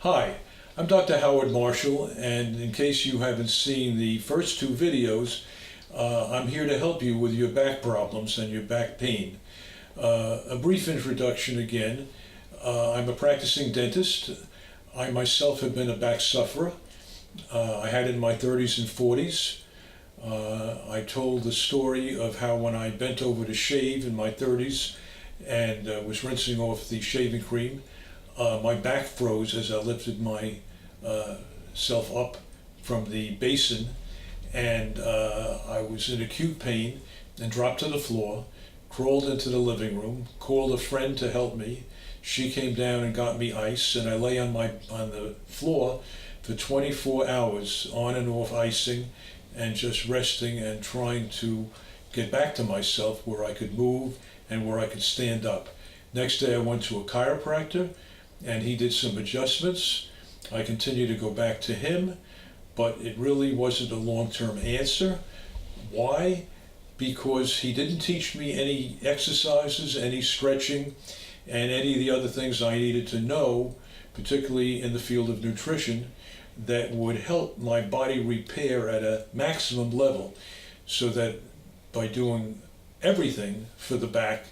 Hi, I'm Dr. Howard Marshall, and in case you haven't seen the first two videos, I'm here to help you with your back problems and your back pain. A brief introduction again. I'm a practicing dentist. I myself have been a back sufferer. I had it in my 30s and 40s. I told the story of how when I bent over to shave in my 30s and was rinsing off the shaving cream, my back froze as I lifted my self up from the basin, and I was in acute pain and dropped to the floor, crawled into the living room, called a friend to help me. She came down and got me ice, and I lay on the floor for 24 hours on and off icing and just resting and trying to get back to myself where I could move and where I could stand up. Next day I went to a chiropractor and he did some adjustments. I continued to go back to him, but it really wasn't a long-term answer. Why? Because he didn't teach me any exercises, any stretching, and any of the other things I needed to know, particularly in the field of nutrition, that would help my body repair at a maximum level, so that by doing everything for the back,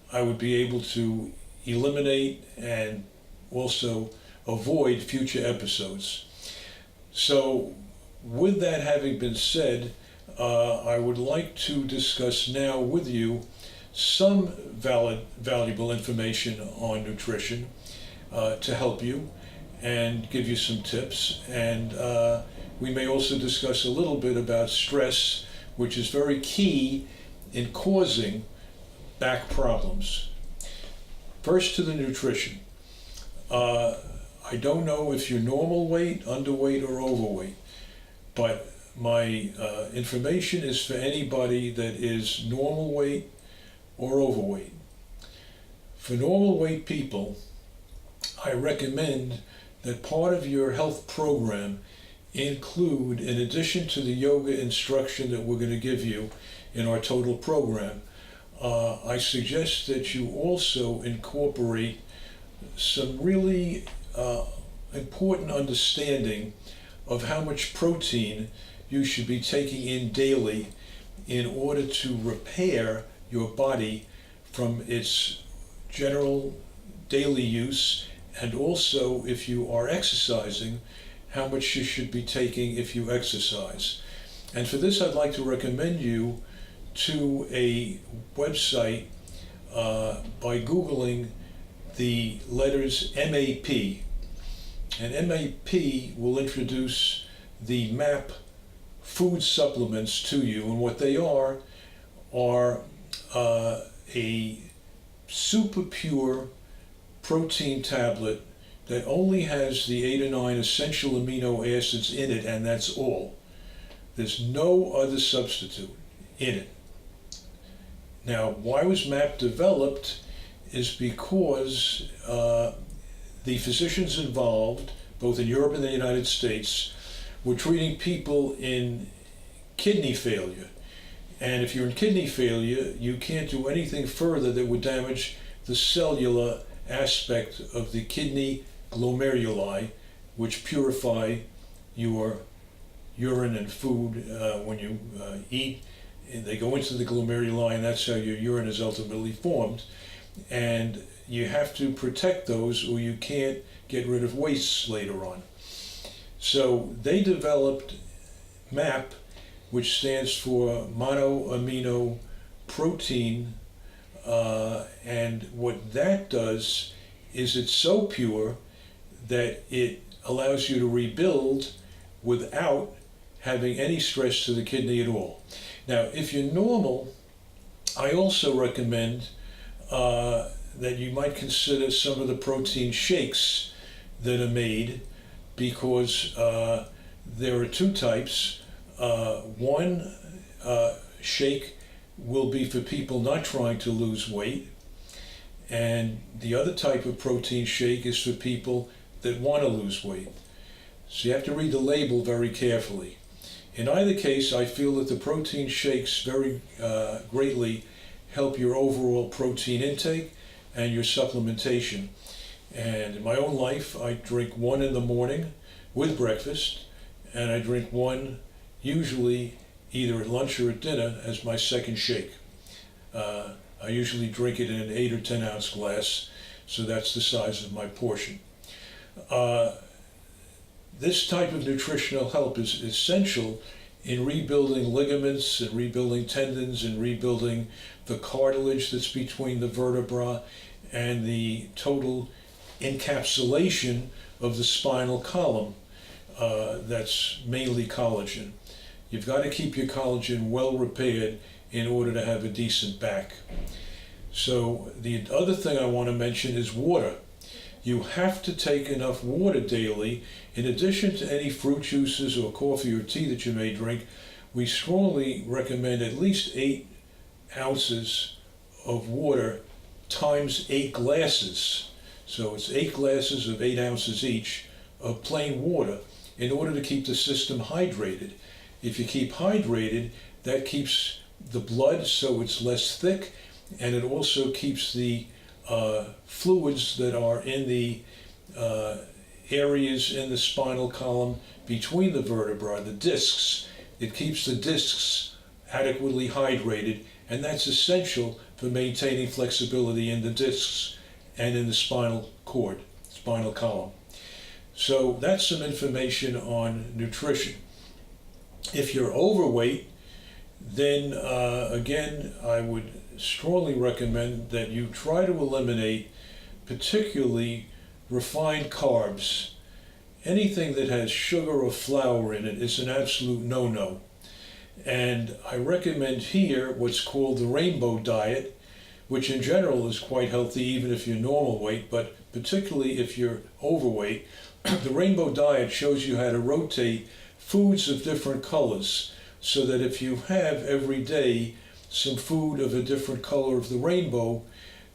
I would be able to eliminate and also avoid future episodes. So with that having been said, I would like to discuss now with you some valuable information on nutrition to help you and give you some tips. And we may also discuss a little bit about stress, which is very key in causing back problems. First, to the nutrition. I don't know if you're normal weight, underweight, or overweight, but my information is for anybody that is normal weight or overweight. For normal weight people, I recommend that part of your health program include, in addition to the yoga instruction that we're going to give you in our total program, I suggest that you also incorporate some really important understanding of how much protein you should be taking in daily in order to repair your body from its general daily use, and also if you are exercising, how much you should be taking if you exercise. And for this, I'd like to recommend you to a website by Googling the letters MAP. And MAP will introduce the MAP food supplements to you, and what they are a super pure protein tablet that only has the 8 or 9 essential amino acids in it, and that's all. There's no other substitute in it. Now, why was MAP developed is because the physicians involved, both in Europe and the United States, were treating people in kidney failure. And if you're in kidney failure, you can't do anything further that would damage the cellular aspect of the kidney glomeruli, which purify your urine and food when you eat. And they go into the glomeruli, and that's how your urine is ultimately formed. And you have to protect those, or you can't get rid of wastes later on. So they developed MAP, which stands for monoamino protein, and what that does is it's so pure that it allows you to rebuild without having any stress to the kidney at all. Now, if you're normal, I also recommend that you might consider some of the protein shakes that are made, because there are two types. One shake will be for people not trying to lose weight, and the other type of protein shake is for people that want to lose weight. So you have to read the label very carefully. In either case, I feel that the protein shakes very greatly help your overall protein intake and your supplementation. And in my own life, I drink one in the morning with breakfast, and I drink one usually either at lunch or at dinner as my second shake. I usually drink it in an 8 or 10 ounce glass, so that's the size of my portion. This type of nutritional help is essential in rebuilding ligaments and rebuilding tendons and rebuilding the cartilage that's between the vertebra and the total encapsulation of the spinal column that's mainly collagen. You've got to keep your collagen well repaired in order to have a decent back. So the other thing I want to mention is water. You have to take enough water daily. In addition to any fruit juices or coffee or tea that you may drink, we strongly recommend at least 8 ounces of water times 8 glasses. So it's 8 glasses of 8 ounces each of plain water in order to keep the system hydrated. If you keep hydrated, that keeps the blood so it's less thick, and it also keeps the fluids that are in the areas in the spinal column between the vertebrae, the discs. It keeps the discs adequately hydrated, and that's essential for maintaining flexibility in the discs and in the spinal cord, spinal column. So that's some information on nutrition. If you're overweight, then again, I would strongly recommend that you try to eliminate particularly refined carbs. Anything that has sugar or flour in it is an absolute no-no. And I recommend here what's called the rainbow diet, which in general is quite healthy even if you're normal weight, but particularly if you're overweight. The rainbow diet shows you how to rotate foods of different colors, so that if you have every day some food of a different color of the rainbow,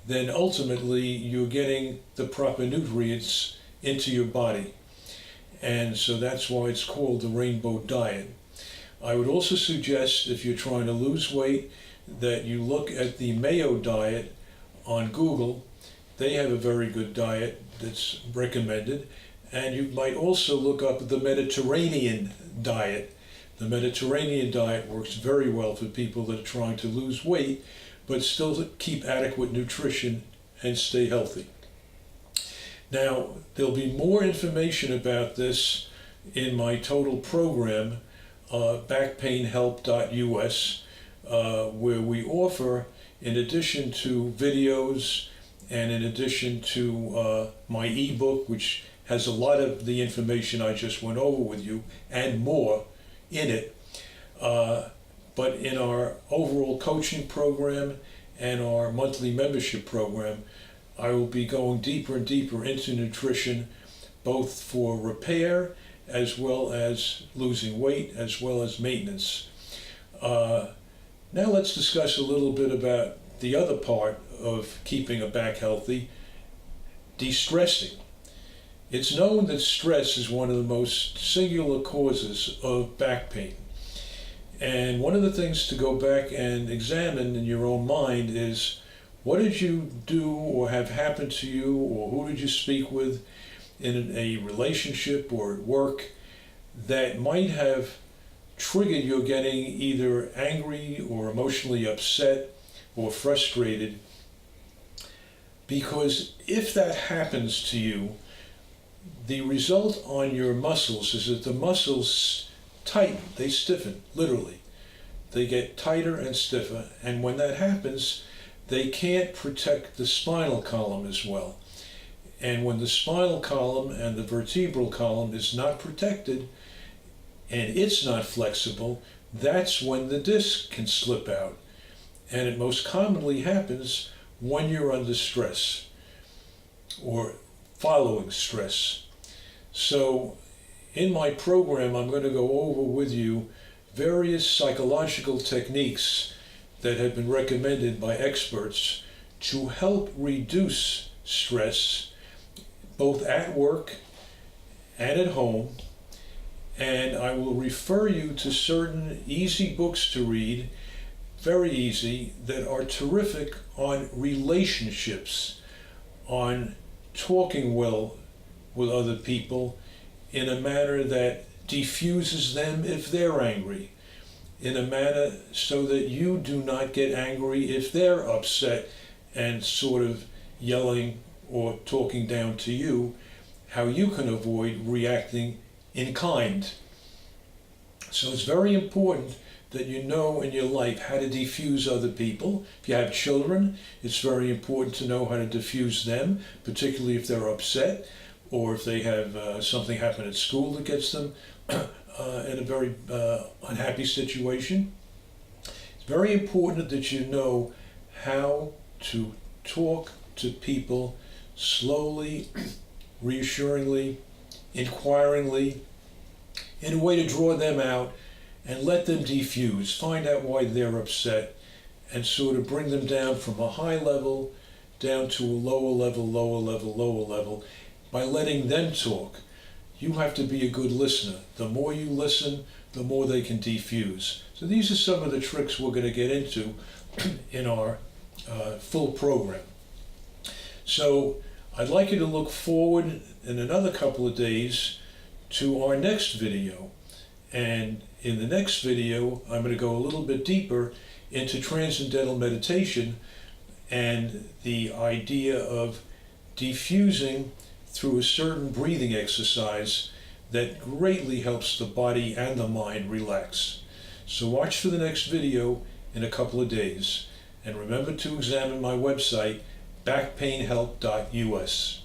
then ultimately you're getting the proper nutrients into your body. And so that's why it's called the rainbow diet. I would also suggest, if you're trying to lose weight, that you look at the Mayo diet on Google. They have a very good diet that's recommended. And you might also look up the Mediterranean diet. The Mediterranean diet works very well for people that are trying to lose weight, but still keep adequate nutrition and stay healthy. Now, there'll be more information about this in my total program, backpainhelp.us, where we offer, in addition to videos and in addition to my ebook, which has a lot of the information I just went over with you and more in it, but in our overall coaching program and our monthly membership program, I will be going deeper and deeper into nutrition, both for repair as well as losing weight, as well as maintenance. Now let's discuss a little bit about the other part of keeping a back healthy, de-stressing. It's known that stress is one of the most singular causes of back pain. And one of the things to go back and examine in your own mind is, what did you do or have happened to you, or who did you speak with in a relationship or at work that might have triggered your getting either angry or emotionally upset or frustrated? Because if that happens to you, the result on your muscles is that the muscles tighten, they stiffen, literally. They get tighter and stiffer, and when that happens, they can't protect the spinal column as well. And when the spinal column and the vertebral column is not protected, and it's not flexible, that's when the disc can slip out. And it most commonly happens when you're under stress or following stress. So in my program, I'm going to go over with you various psychological techniques that have been recommended by experts to help reduce stress both at work and at home. And I will refer you to certain easy books to read, very easy, that are terrific on relationships, on talking well with other people in a manner that diffuses them if they're angry, in a manner so that you do not get angry if they're upset and sort of yelling or talking down to you, how you can avoid reacting in kind. So it's very important that you know in your life how to diffuse other people. If you have children, it's very important to know how to diffuse them, particularly if they're upset or if they have something happen at school that gets them in a very unhappy situation. It's very important that you know how to talk to people slowly, reassuringly, inquiringly, in a way to draw them out and let them diffuse, find out why they're upset, and sort of bring them down from a high level down to a lower level, lower level, lower level, by letting them talk. You have to be a good listener. The more you listen, the more they can diffuse. So these are some of the tricks we're going to get into in our full program. So I'd like you to look forward in another couple of days to our next video. And in the next video, I'm going to go a little bit deeper into transcendental meditation and the idea of diffusing through a certain breathing exercise that greatly helps the body and the mind relax. So watch for the next video in a couple of days. And remember to examine my website, backpainhelp.us.